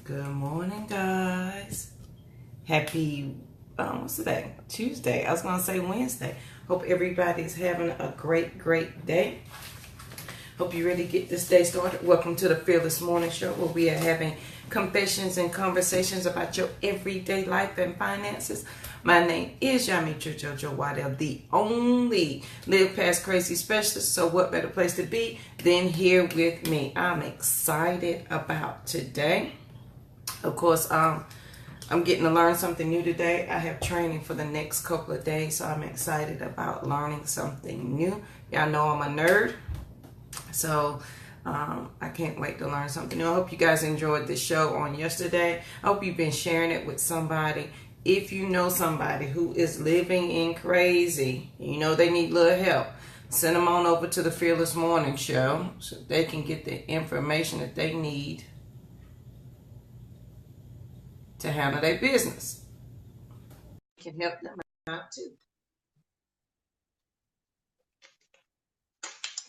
Good morning, guys. Happy, what's today? Tuesday. I was going to say Wednesday. Hope everybody's having a great day. Hope you're ready to get this day started. Welcome to the Fearless Morning Show, where we are having confessions and conversations about your everyday life and finances. My name is Yamitra Jojo Waddell, the only Live Past Crazy specialist. So what better place to be than here with me? I'm excited about today. Of course, I'm getting to learn something new today. I have training for the next couple of days, so I'm excited about learning something new. Y'all know I'm a nerd, so I can't wait to learn something new. I hope you guys enjoyed the show on yesterday. I hope you've been sharing it with somebody. If you know somebody who is living in crazy, you know they need a little help, send them on over to the Fearless Morning Show so they can get the information that they need to handle their business. Can help them out too.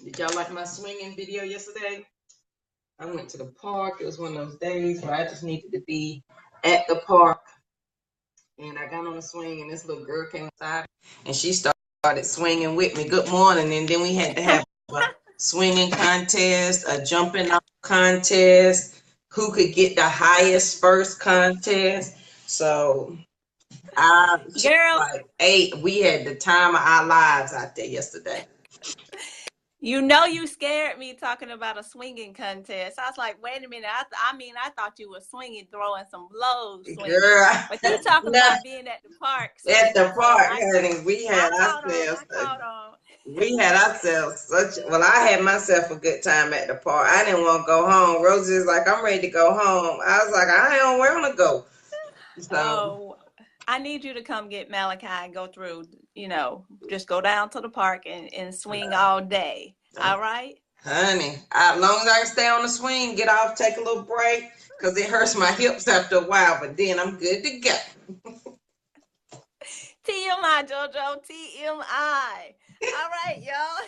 Did y'all like my swinging video yesterday? I went to the park. It was one of those days where I just needed to be at the park. And I got on the swing, and this little girl came inside, and she started swinging with me. Good morning. And then we had to have a swinging contest, a jumping off contest, who could get the highest first contest. So Girl, like 8. We had the time of our lives out there yesterday. you know you scared me talking about a swinging contest. I was like, wait a minute. I thought you were swinging, throwing some blows, swinging. Girl, But you talking no, about being at the park at swinging. the So park, honey, I caught on. I caught on. we had ourselves I had myself a good time at the park. I didn't want to go home. Rosie was like, I'm ready to go home. I was like, I don't want to go. So, Oh, I need you to come get Malachi and go through, just go down to the park and swing all day. All right? honey, as long as I can stay on the swing, get off, take a little break, because it hurts my hips after a while, but then I'm good to go. TMI, JoJo, TMI. All right, y'all.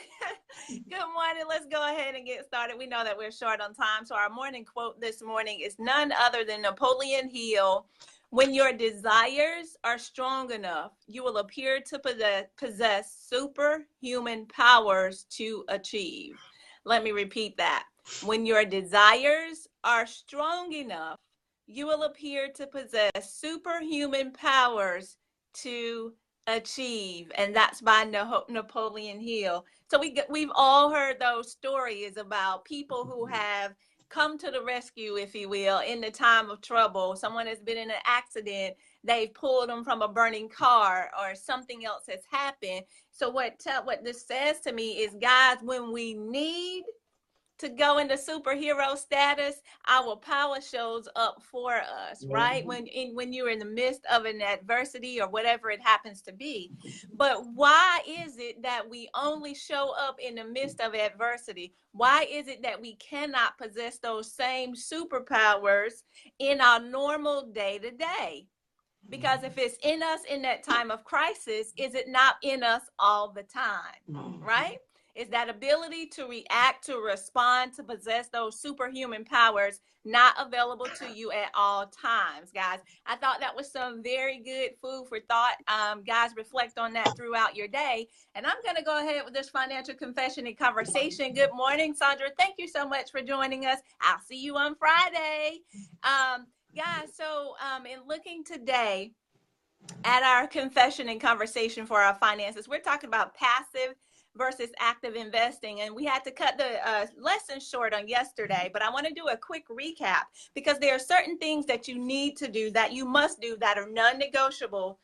Good morning. Let's go ahead and get started. We know that we're short on time. So, our morning quote this morning is none other than Napoleon Hill. When your desires are strong enough, you will appear to possess superhuman powers to achieve. Let me repeat that. When your desires are strong enough, you will appear to possess superhuman powers to achieve, and that's by Napoleon Hill. So we've all heard those stories about people who have come to the rescue, if you will, in the time of trouble. Someone has been in an accident, they've pulled them from a burning car, or something else has happened. So what this says to me is, guys, when we need to go into superhero status, our power shows up for us, right? When you're in the midst of an adversity or whatever it happens to be. But why is it that we only show up in the midst of adversity? Why is it that we cannot possess those same superpowers in our normal day-to-day? Because if it's in us in that time of crisis, is it not in us all the time, right? Is that ability to react, to respond, to possess those superhuman powers not available to you at all times, guys? I thought that was some very good food for thought. Guys, reflect on that throughout your day. And I'm going to go ahead with this financial confession and conversation. Good morning, Sandra. Thank you so much for joining us. I'll see you on Friday. Guys, so in looking today at our confession and conversation for our finances, we're talking about passive versus active investing. And we had to cut the lesson short on yesterday, but I want to do a quick recap because there are certain things that you need to do, that you must do, that are non-negotiable,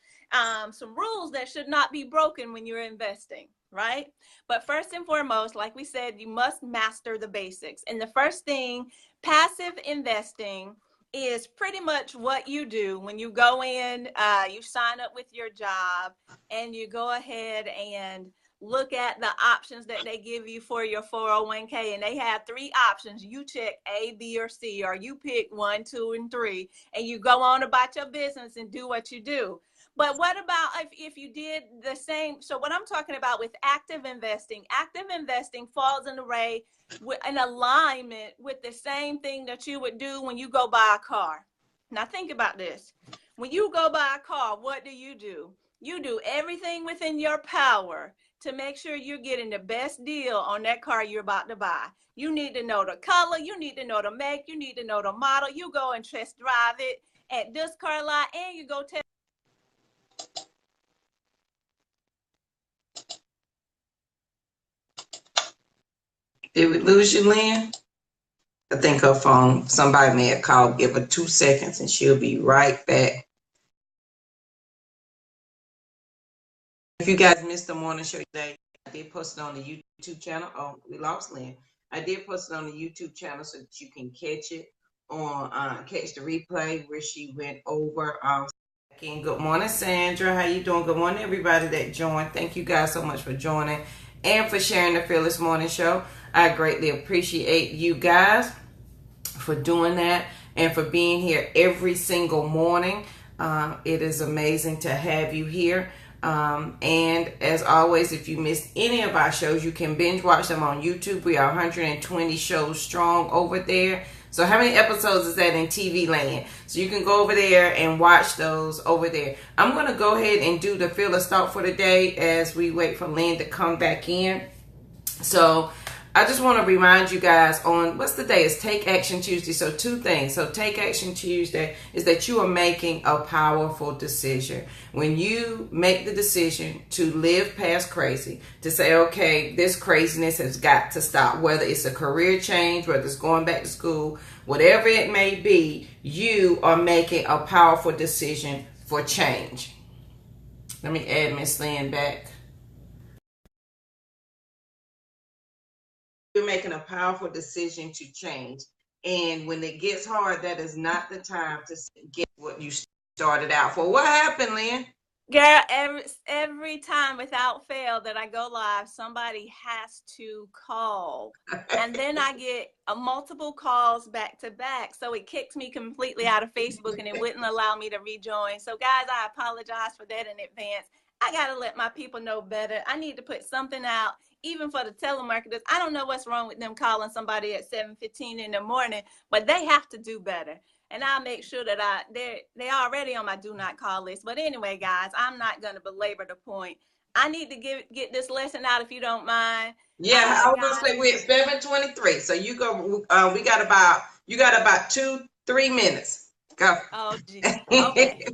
some rules that should not be broken when you're investing, right? But first and foremost, like we said, you must master the basics. And the first thing, passive investing, is pretty much what you do when you go in, you sign up with your job, and you go ahead and look at the options that they give you for your 401k, and they have 3 options. You check A, B, or C, or you pick 1, 2, and 3, and you go on about your business and do what you do. But what about if you did the same? So what I'm talking about with active investing falls in an alignment with the same thing that you would do when you go buy a car. Now think about this. When you go buy a car, what do? You do everything within your power to make sure you're getting the best deal on that car you're about to buy. You need to know the color, you need to know the make, you need to know the model. You go and test drive it at this car lot, and you go test. Did we lose you, Lynn? I think her phone, somebody may have called. Give her 2 seconds and she'll be right back. If you guys missed the morning show today, I did post it on the YouTube channel. Oh, we lost Lynn. I did post it on the YouTube channel so that you can catch it on, catch the replay where she went over. Good morning, Sandra. How you doing? Good morning, everybody that joined. Thank you guys so much for joining and for sharing the Fearless Morning Show. I greatly appreciate you guys for doing that and for being here every single morning. It is amazing to have you here. And as always, if you missed any of our shows, you can binge watch them on YouTube. We are 120 shows strong over there. So how many episodes is that in TV land? So you can go over there and watch those over there. I'm going to go ahead and do the Fearless Thought for the day as we wait for Lynn to come back in. So I just want to remind you guys on, what's the day? It's Take Action Tuesday. So 2 things. So Take Action Tuesday is that you are making a powerful decision. When you make the decision to live past crazy, to say, okay, this craziness has got to stop, whether it's a career change, whether it's going back to school, whatever it may be, you are making a powerful decision for change. Let me add Miss Lynn back. You're making a powerful decision to change. And when it gets hard, that is not the time to get what you started out for. What happened, Lynn? Girl, every time without fail that I go live, somebody has to call. And then I get multiple calls back to back. So it kicks me completely out of Facebook and it wouldn't allow me to rejoin. So guys, I apologize for that in advance. I got to let my people know better. I need to put something out, even for the telemarketers. I don't know what's wrong with them calling somebody at 7:15 in the morning, but they have to do better. And I'll make sure that they're already on my do not call list. But anyway, guys, I'm not going to belabor the point. I need to get this lesson out if you don't mind. Yeah, I was going to say we're at 7:23. So you go, you got about 2-3 minutes. Go. Oh, geez. Okay.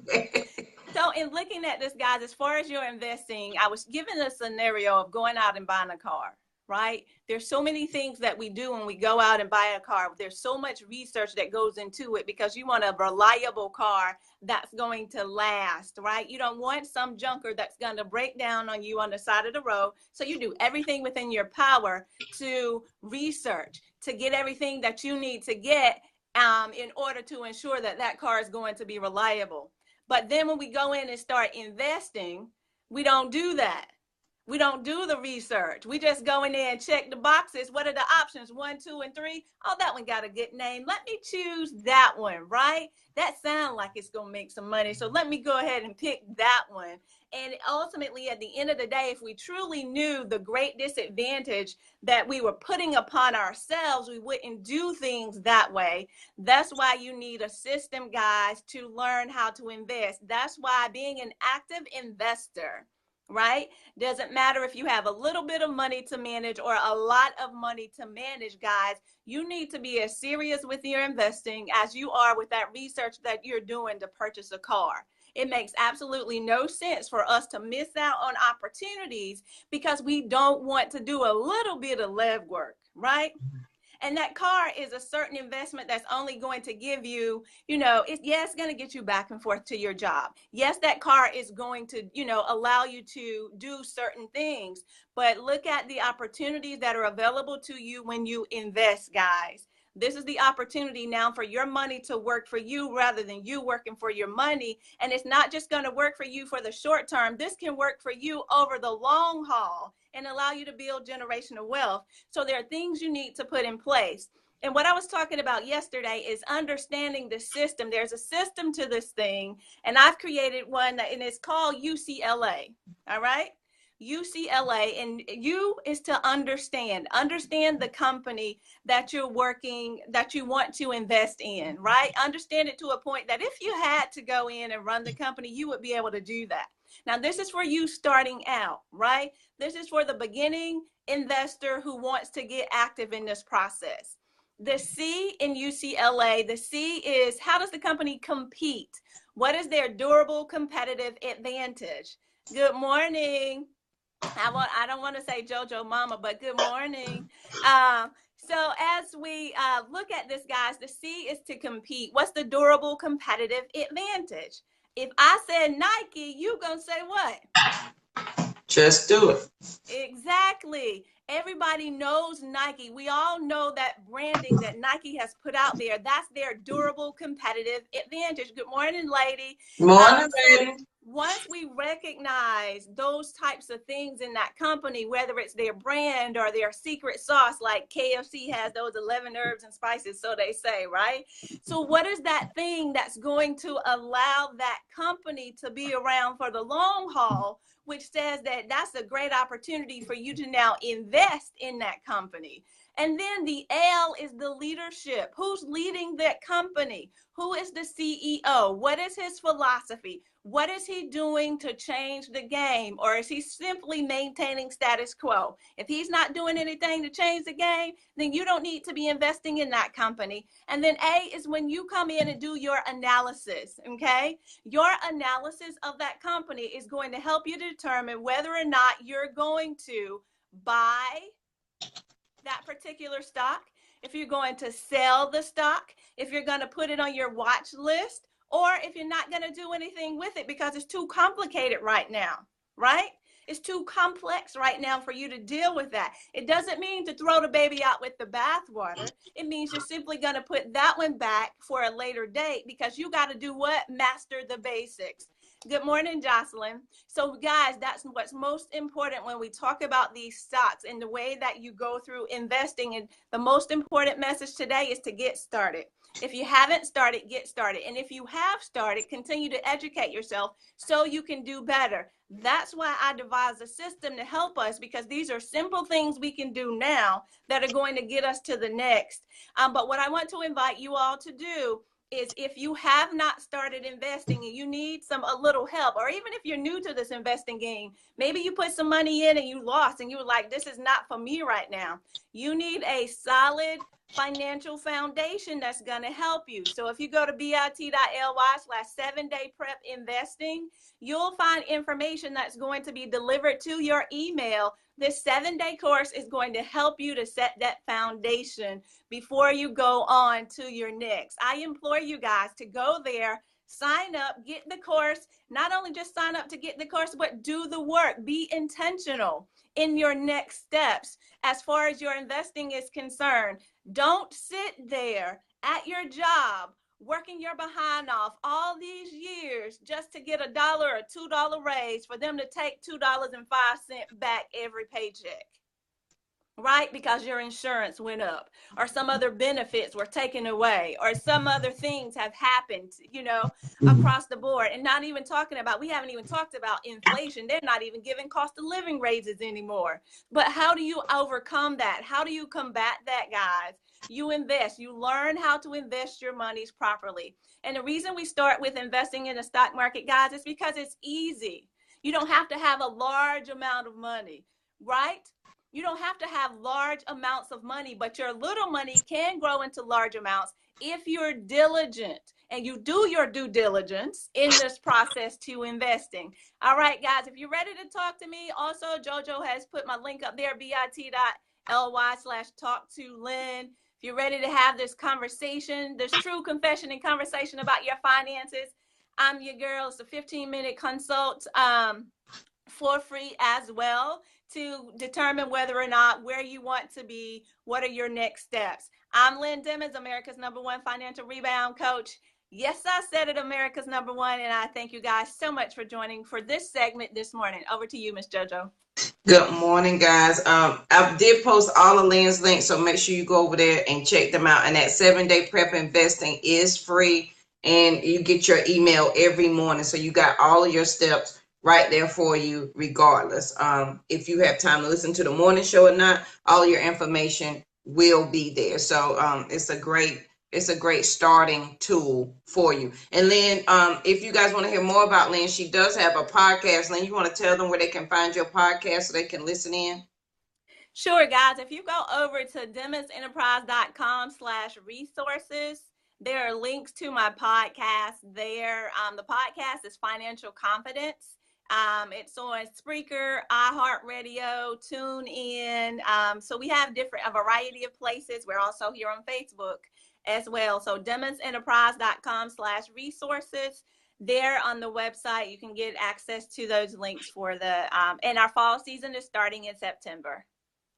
So in looking at this, guys, as far as your investing, I was given a scenario of going out and buying a car, right? There's so many things that we do when we go out and buy a car. There's so much research that goes into it because you want a reliable car that's going to last, right? You don't want some junker that's going to break down on you on the side of the road. So you do everything within your power to research, to get everything that you need to get in order to ensure that that car is going to be reliable. But then when we go in and start investing, we don't do that. We don't do the research. We just go in there and check the boxes. What are the options? 1, 2, and 3. Oh, that one got a good name. Let me choose that one, right? That sounds like it's going to make some money. So let me go ahead and pick that one. And ultimately, at the end of the day, if we truly knew the great disadvantage that we were putting upon ourselves, we wouldn't do things that way. That's why you need a system, guys, to learn how to invest. That's why being an active investor, right? Doesn't matter if you have a little bit of money to manage or a lot of money to manage, guys. You need to be as serious with your investing as you are with that research that you're doing to purchase a car. It makes absolutely no sense for us to miss out on opportunities because we don't want to do a little bit of legwork, right? And that car is a certain investment that's only going to give you, it's going to get you back and forth to your job. Yes, that car is going to, allow you to do certain things. But look at the opportunities that are available to you when you invest, guys. This is the opportunity now for your money to work for you rather than you working for your money. And it's not just going to work for you for the short term. This can work for you over the long haul and allow you to build generational wealth. So there are things you need to put in place. And what I was talking about yesterday is understanding the system. There's a system to this thing, and I've created one, and it's called UCLA. All right. UCLA, and you is to understand the company that you're working, that you want to invest in, right? Understand it to a point that if you had to go in and run the company, you would be able to do that. Now, this is for you starting out, right? This is for the beginning investor who wants to get active in this process. The C in UCLA, the C is, how does the company compete? What is their durable competitive advantage? Good morning. I don't want to say JoJo Mama, but good morning. So as we look at this, guys, the C is to compete. What's the durable competitive advantage? If I said Nike, you gonna say what? Just do it. Exactly. Everybody knows Nike. We all know that branding that Nike has put out there. That's their durable competitive advantage. Good morning, lady. Morning, lady. Once we recognize those types of things in that company, whether it's their brand or their secret sauce, like KFC has those 11 herbs and spices, so they say, right? So what is that thing that's going to allow that company to be around for the long haul, which says that that's a great opportunity for you to now invest in that company? And then the L is the leadership. Who's leading that company? Who is the CEO? What is his philosophy? What is he doing to change the game? Or is he simply maintaining status quo? If he's not doing anything to change the game, then you don't need to be investing in that company. And then A is when you come in and do your analysis, okay? Your analysis of that company is going to help you determine whether or not you're going to buy that particular stock, if you're going to sell the stock, if you're going to put it on your watch list, or if you're not going to do anything with it because it's too complicated right now, right? It's too complex right now for you to deal with that. It doesn't mean to throw the baby out with the bathwater. It means you're simply going to put that one back for a later date because you got to do what? Master the basics. Good morning, Jocelyn. So guys, that's what's most important when we talk about these stocks and the way that you go through investing. And the most important message today is to get started. If you haven't started, get started. And if you have started, continue to educate yourself so you can do better. That's why I devised a system to help us, because these are simple things we can do now that are going to get us to the next. But what I want to invite you all to do is, if you have not started investing and you need a little help, or even if you're new to this investing game, maybe you put some money in and you lost and you were like, this is not for me right now. You need a solid financial foundation that's going to help you. So if you go to bit.ly/7-day-prep-investing, you'll find information that's going to be delivered to your email. This 7-day course is going to help you to set that foundation before you go on to your next. I implore you guys to go there, sign up, get the course. Not only just sign up to get the course, but do the work. Be intentional in your next steps as far as your investing is concerned. Don't sit there at your job working your behind off all these years just to get $1 or $2 raise for them to take $2.05 back every paycheck, right? Because your insurance went up, or some other benefits were taken away, or some other things have happened, across the board. And not even talking about, we haven't even talked about inflation. They're not even giving cost of living raises anymore. But how do you overcome that? How do you combat that, guys? You invest. You learn how to invest your monies properly. And the reason we start with investing in the stock market, guys, is because it's easy. You don't have to have a large amount of money, right? You don't have to have large amounts of money, but your little money can grow into large amounts if you're diligent and you do your due diligence in this process to investing. All right, guys, if you're ready to talk to me, also JoJo has put my link up there, bit.ly/talk-to-Lynn. If you're ready to have this conversation, this true confession and conversation about your finances, I'm your girl. It's a 15-minute consult for free as well, to determine whether or not where you want to be, what are your next steps. I'm Lynn Dimmons, America's #1 financial rebound coach. Yes, I said it, America's #1, and I thank you guys so much for joining for this segment this morning. Over to you, Miss JoJo. Good morning, guys. I did post all of Lynn's links, so make sure you go over there and check them out. And that 7-day prep investing is free, and you get your email every morning, so you got all of your steps right there for you regardless. If you have time to listen to the morning show or not, all your information will be there. So it's a great starting tool for you. And Lynn, if you guys want to hear more about Lynn, she does have a podcast. Lynn, you want to tell them where they can find your podcast so they can listen in? Sure, guys. If you go over to demonsenterprise.com/resources, there are links to my podcast there. The podcast is Financial Confidence. It's on Spreaker, iHeartRadio, TuneIn. So we have a variety of places. We're also here on Facebook as well. So demonsenterprise.com/resources. There on the website, you can get access to those links for and our fall season is starting in September.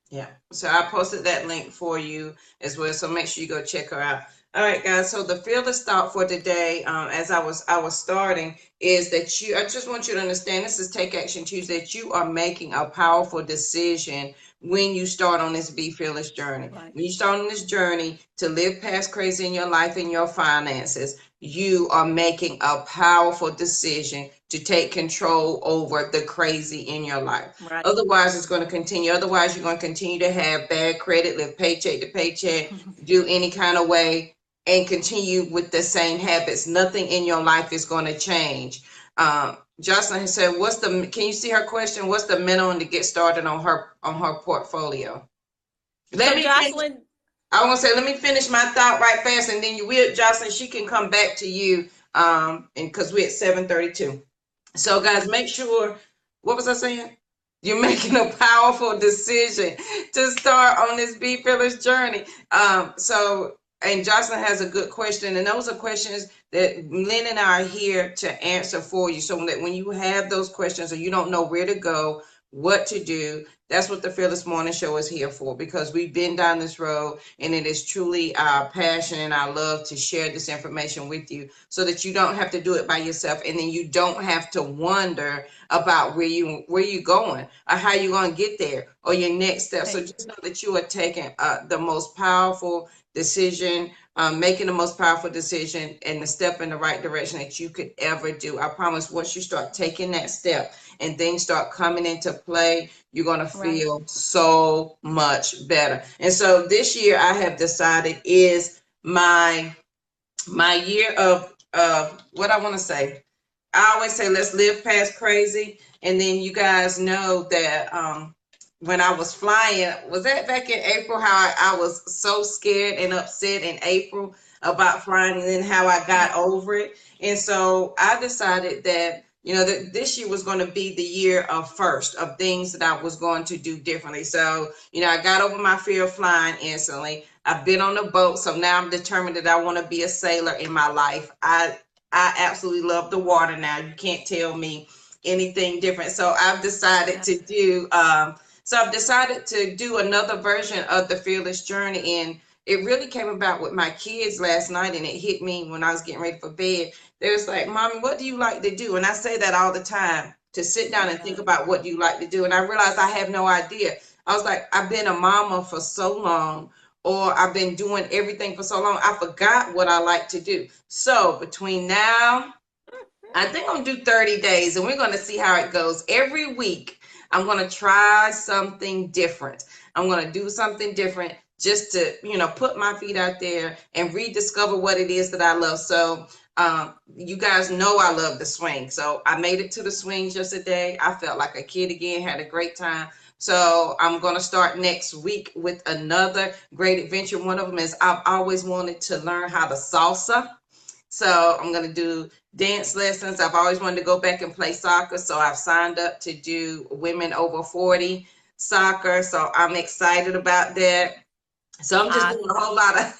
Yeah, so I posted that link for you as well. So make sure you go check her out. All right, guys. So the fearless thought for today, as I was starting, is that I just want you to understand, this is Take Action Tuesday, that you are making a powerful decision when you start on this Be Fearless journey. Right. When you start on this journey to live past crazy in your life and your finances, you are making a powerful decision to take control over the crazy in your life. Right. Otherwise, it's going to continue. Otherwise, you're going to continue to have bad credit, live paycheck to paycheck, do any kind of way, and continue with the same habits. Nothing in your life is going to change. Jocelyn has said, can you see her question? What's the minimum to get started on her portfolio? Let me finish my thought right fast, and then Jocelyn, she can come back to you, and because we're at 7:32. So guys, make sure, what was I saying? You're making a powerful decision to start on this Be Fearless journey. And Jocelyn has a good question, and those are questions that Lynn and I are here to answer for you. So that when you have those questions or you don't know where to go, what to do, that's what the Fearless Morning Show is here for, because we've been down this road, and it is truly our passion and our love to share this information with you so that you don't have to do it by yourself, and then you don't have to wonder about where you're going or how you're going to get there or your next step. So just know that you are taking the most powerful decision, making the most powerful decision and the step in the right direction that you could ever do. I promise, once you start taking that step and things start coming into play, you're going to feel so much better. And so this year I have decided is my year of what I want to say. I always say, let's live past crazy. And then you guys know that when I was flying, was that back in April, how I was so scared and upset in April about flying, and then how I got over it. And so I decided that, that this year was going to be the year of things that I was going to do differently. So, I got over my fear of flying instantly. I've been on a boat, so now I'm determined that I want to be a sailor in my life. I absolutely love the water now. You can't tell me anything different. So I've decided to do another version of the Fearless Journey, and it really came about with my kids last night, and it hit me when I was getting ready for bed. They was like, "Mommy, what do you like to do?" And I say that all the time, to sit down and think about what you like to do. And I realized I have no idea. I was like, I've been a mama for so long, or I've been doing everything for so long, I forgot what I like to do. So between now, I think I'm gonna do 30 days, and we're gonna see how it goes. Every week, I'm going to try something different. I'm going to do something different just to, put my feet out there and rediscover what it is that I love. So you guys know I love the swing. So I made it to the swings yesterday. I felt like a kid again, had a great time. So I'm going to start next week with another great adventure. One of them is I've always wanted to learn how to salsa. So I'm going to do dance lessons. I've always wanted to go back and play soccer. So I've signed up to do women over 40 soccer. So I'm excited about that. So I'm just doing a whole lot of,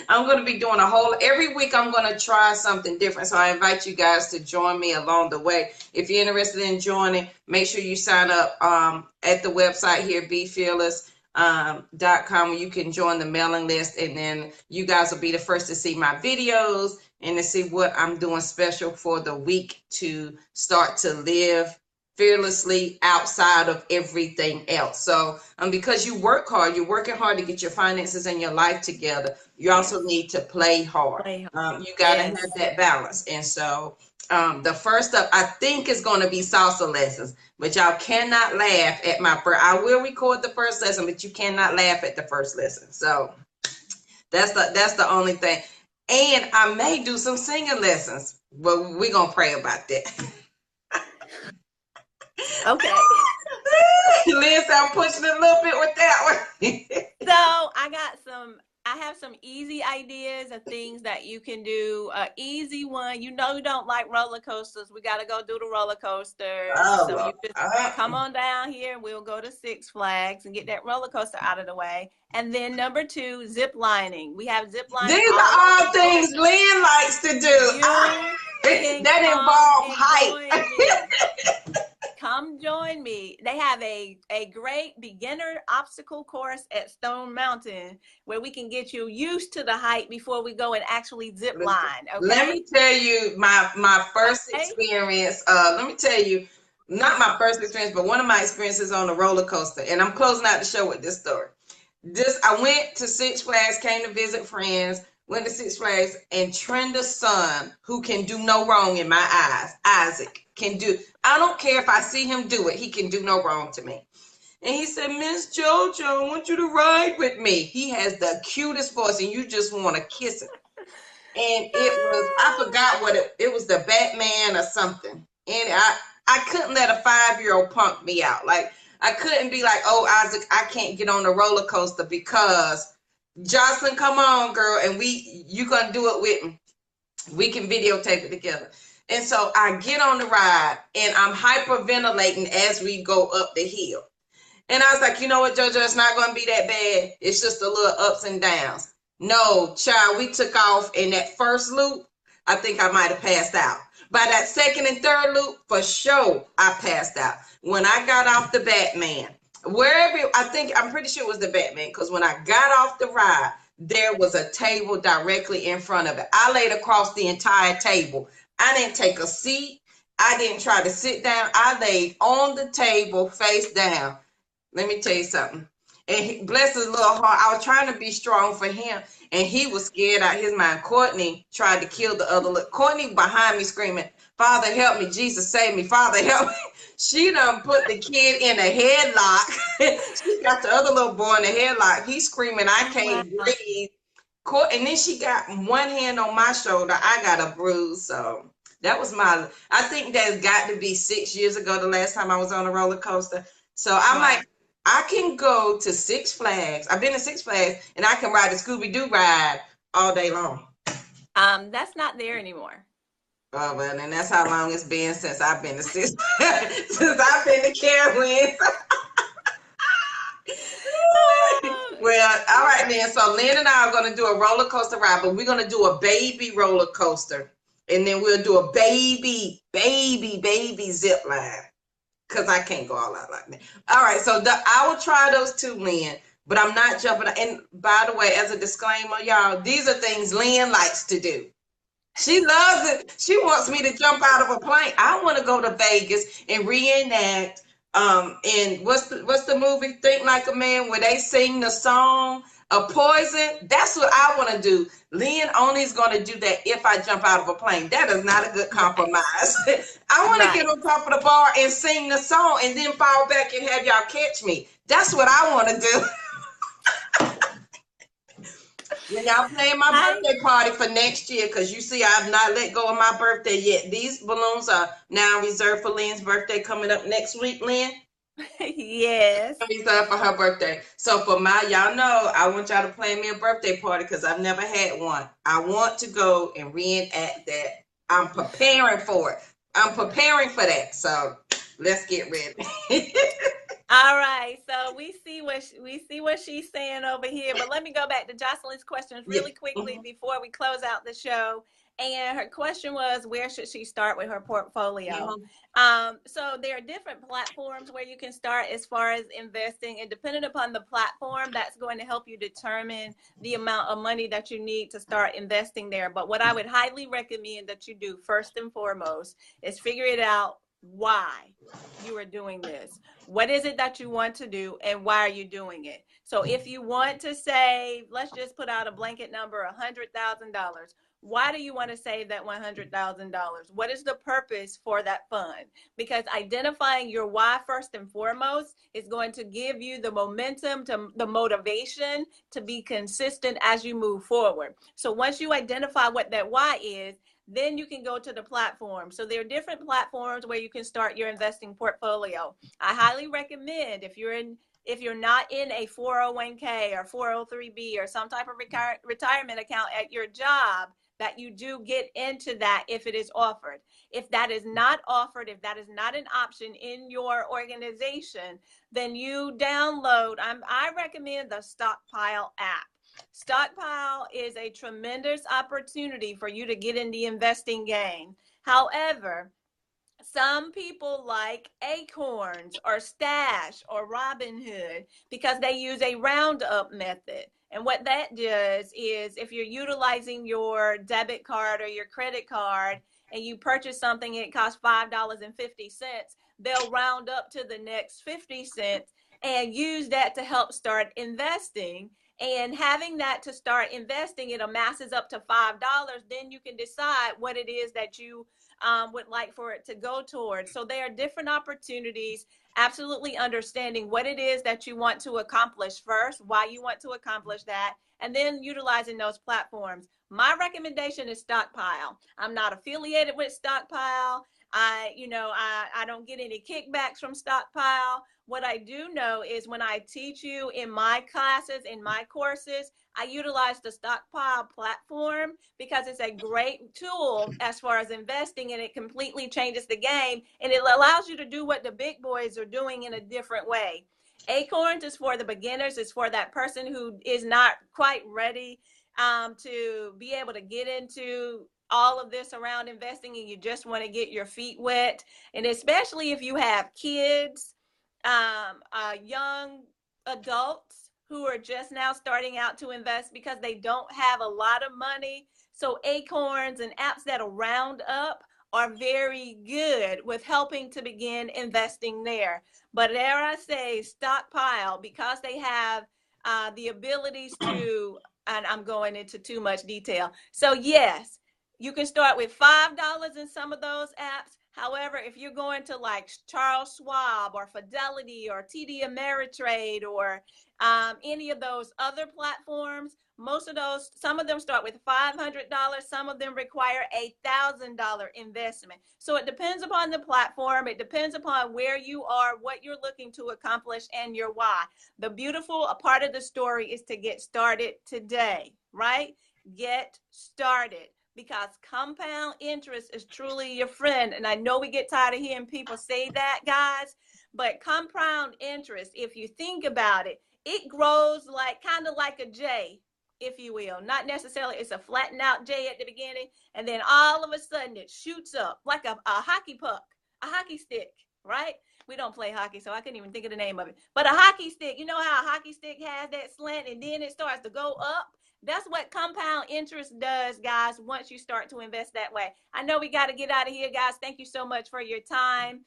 I'm going to be doing every week I'm going to try something different. So I invite you guys to join me along the way. If you're interested in joining, make sure you sign up at the website here, BeFearless.com, where you can join the mailing list, and then you guys will be the first to see my videos and to see what I'm doing special for the week to start to live fearlessly outside of everything else. So because you work hard, you're working hard to get your finances and your life together, you also need to play hard. You got to have that balance. And so the first up, I think, is going to be salsa lessons, but y'all cannot laugh at my first. I will record the first lesson, but you cannot laugh at the first lesson. So that's the only thing. And I may do some singing lessons, but we're going to pray about that. Okay. Liz, I'm pushing a little bit with that one. So I have some easy ideas of things that you can do. Easy one, you don't like roller coasters. We got to go do the roller coasters. So you just come on down here. We'll go to Six Flags and get that roller coaster out of the way. And then number 2, zip lining. We have zip lining. These are all things Lynn likes to do. That involves height. Come join me. They have a great beginner obstacle course at Stone Mountain where we can get you used to the height before we go and actually zip line. Okay? Let me tell you my first experience. Let me tell you, not my first experience, but one of my experiences on a roller coaster. And I'm closing out the show with this story. I went to Six Flags, came to visit friends, went to Six Flags, and Trenda's son, who can do no wrong in my eyes, Isaac, can do. I don't care if I see him do it. He can do no wrong to me. And he said, Miss JoJo, I want you to ride with me. He has the cutest voice, and you just want to kiss him. And it was, I forgot what it was, the Batman or something. And I couldn't let a 5-year-old punk me out. Like, I couldn't be like, oh, Isaac, I can't get on the roller coaster because Jocelyn, come on, girl, and you gonna do it with me. We can videotape it together. And so I get on the ride and I'm hyperventilating as we go up the hill. And I was like, you know what, JoJo, it's not gonna be that bad. It's just a little ups and downs. No, child, we took off in that first loop. I think I might have passed out. By that second and third loop, for sure, I passed out. When I got off the Batman, I'm pretty sure it was the Batman, because when I got off the ride, there was a table directly in front of it. I laid across the entire table. I didn't take a seat. I didn't try to sit down. I laid on the table face down. Let me tell you something. And bless his little heart, I was trying to be strong for him, and he was scared out of his mind. Courtney tried to kill the other. Courtney behind me screaming, Father, help me. Jesus, save me. Father, help me. She done put the kid in a headlock. She got the other little boy in a headlock. He's screaming, I can't breathe. And then she got one hand on my shoulder. I got a bruise. So that was I think that's got to be 6 years ago, the last time I was on a roller coaster. So I'm like, I can go to Six Flags. I've been to Six Flags, and I can ride the Scooby-Doo ride all day long. That's not there anymore. Oh, well, and that's how long it's been since I've been to Six since I've been to Carowinds. Well, all right, then. So Lynn and I are going to do a roller coaster ride, but we're going to do a baby roller coaster, and then we'll do a baby zip line, because I can't go all out like that. All right, so I will try those 2, Lynn, but I'm not jumping. And by the way, as a disclaimer, y'all, these are things Lynn likes to do. She loves it. She wants me to jump out of a plane. I want to go to Vegas and reenact. And what's the movie Think Like a Man, where they sing the song of Poison? That's what I want to do. Lynn only is going to do that if I jump out of a plane. That is not a good compromise. I want to get on top of the bar and sing the song and then fall back and have y'all catch me. That's what I want to do. When y'all plan my birthday party for next year, because you see I've not let go of my birthday yet. These balloons are now reserved for Lynn's birthday coming up next week, Lynn. Yes. Reserved for her birthday. So for y'all know, I want y'all to plan me a birthday party because I've never had one. I want to go and reenact that. I'm preparing for it. I'm preparing for that. So let's get ready. All right, so we see what she's saying over here, but let me go back to Jocelyn's questions really quickly before we close out the show. And her question was, where should she start with her portfolio? So there are different platforms where you can start as far as investing, and depending upon the platform, that's going to help you determine the amount of money that you need to start investing there. But what I would highly recommend that you do first and foremost is figure it out why you are doing this. What is it that you want to do, and why are you doing it? So if you want to save, let's just put out a blanket number, $100,000. Why do you want to save that $100,000? What is the purpose for that fund? Because identifying your why first and foremost is going to give you the momentum, to the motivation to be consistent as you move forward. So once you identify what that why is, then you can go to the platform. So there are different platforms where you can start your investing portfolio. I highly recommend, if you're not in a 401k or 403b or some type of retirement account at your job, that you do get into that if it is offered. If that is not offered, if that is not an option in your organization, then you download, I recommend the Stockpile app. Stockpile is a tremendous opportunity for you to get in the investing game. However, some people like Acorns or Stash or Robinhood because they use a roundup method. And what that does is, if you're utilizing your debit card or your credit card and you purchase something, it costs $5.50, they'll round up to the next 50 cents and use that to help start investing. And having that to start investing, it amasses up to $5. Then you can decide what it is that you would like for it to go towards. So there are different opportunities, absolutely understanding what it is that you want to accomplish first, why you want to accomplish that, and then utilizing those platforms. My recommendation is Stockpile. I'm not affiliated with Stockpile. I don't get any kickbacks from Stockpile. What I do know is when I teach you in my classes, in my courses, I utilize the Stockpile platform because it's a great tool as far as investing, and it completely changes the game, and it allows you to do what the big boys are doing in a different way. Acorns is for the beginners. It's for that person who is not quite ready to be able to get into all of this around investing, and you just want to get your feet wet. And especially if you have kids, young adults who are just now starting out to invest because they don't have a lot of money. So Acorns and apps that'll round up are very good with helping to begin investing there. But dare I say, Stockpile, because they have the abilities to, and I'm going into too much detail. So yes, you can start with $5 in some of those apps. However, if you're going to like Charles Schwab or Fidelity or TD Ameritrade or any of those other platforms, some of them start with $500. Some of them require $1,000 investment. So it depends upon the platform. It depends upon where you are, what you're looking to accomplish, and your why. The beautiful part of the story is to get started today, right? Get started. Because compound interest is truly your friend. And I know we get tired of hearing people say that, guys, but compound interest, if you think about it, it grows kind of like a J, if you will. Not necessarily it's a flattened out J at the beginning, and then all of a sudden it shoots up like a hockey puck, a hockey stick, right? We don't play hockey, so I couldn't even think of the name of it. But a hockey stick, you know how a hockey stick has that slant and then it starts to go up? That's what compound interest does, guys, once you start to invest that way. I know we got to get out of here, guys. Thank you so much for your time.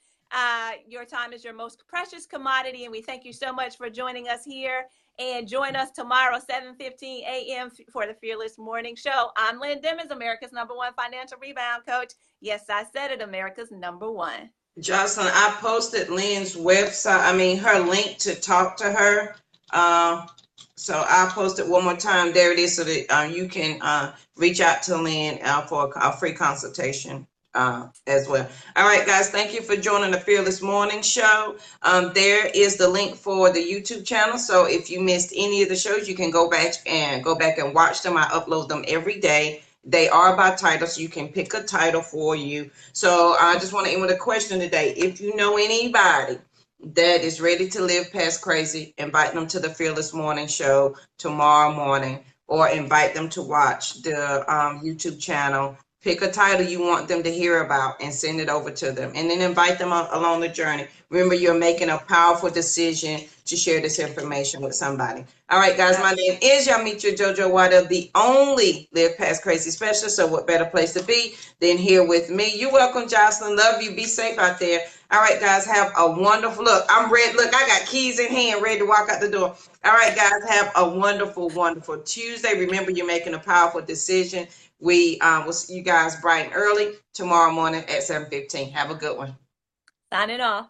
Your time is your most precious commodity, and we thank you so much for joining us here. And join us tomorrow, 7:15 a.m. for the Fearless Morning Show. I'm Lynn Dimmons, America's #1 financial rebound coach. Yes, I said it, America's #1. Jocelyn, I posted Lynn's website, her link to talk to her. So I'll post it one more time. There it is, so that you can reach out to Lynn for a free consultation as well. All right, guys, thank you for joining the Fearless Morning Show. There is the link for the YouTube channel. So if you missed any of the shows, you can go back and watch them. I upload them every day. They are by title, so you can pick a title for you. So I just want to end with a question today. If you know anybody that is ready to live past crazy, invite them to the Fearless Morning Show tomorrow morning, or invite them to watch the YouTube channel Pick a title you want them to hear about and send it over to them, and then invite them along the journey. Remember, you're making a powerful decision to share this information with somebody. All right, guys, my name is Yamitra JoJo Waddell, the only Live Past Crazy specialist. So what better place to be than here with me? You're welcome, Jocelyn. Love you. Be safe out there. All right, guys, have a wonderful look. I'm ready. Look, I got keys in hand, ready to walk out the door. All right, guys, have a wonderful, wonderful Tuesday. Remember, you're making a powerful decision. We will see you guys bright and early tomorrow morning at 7:15. Have a good one. Signing off.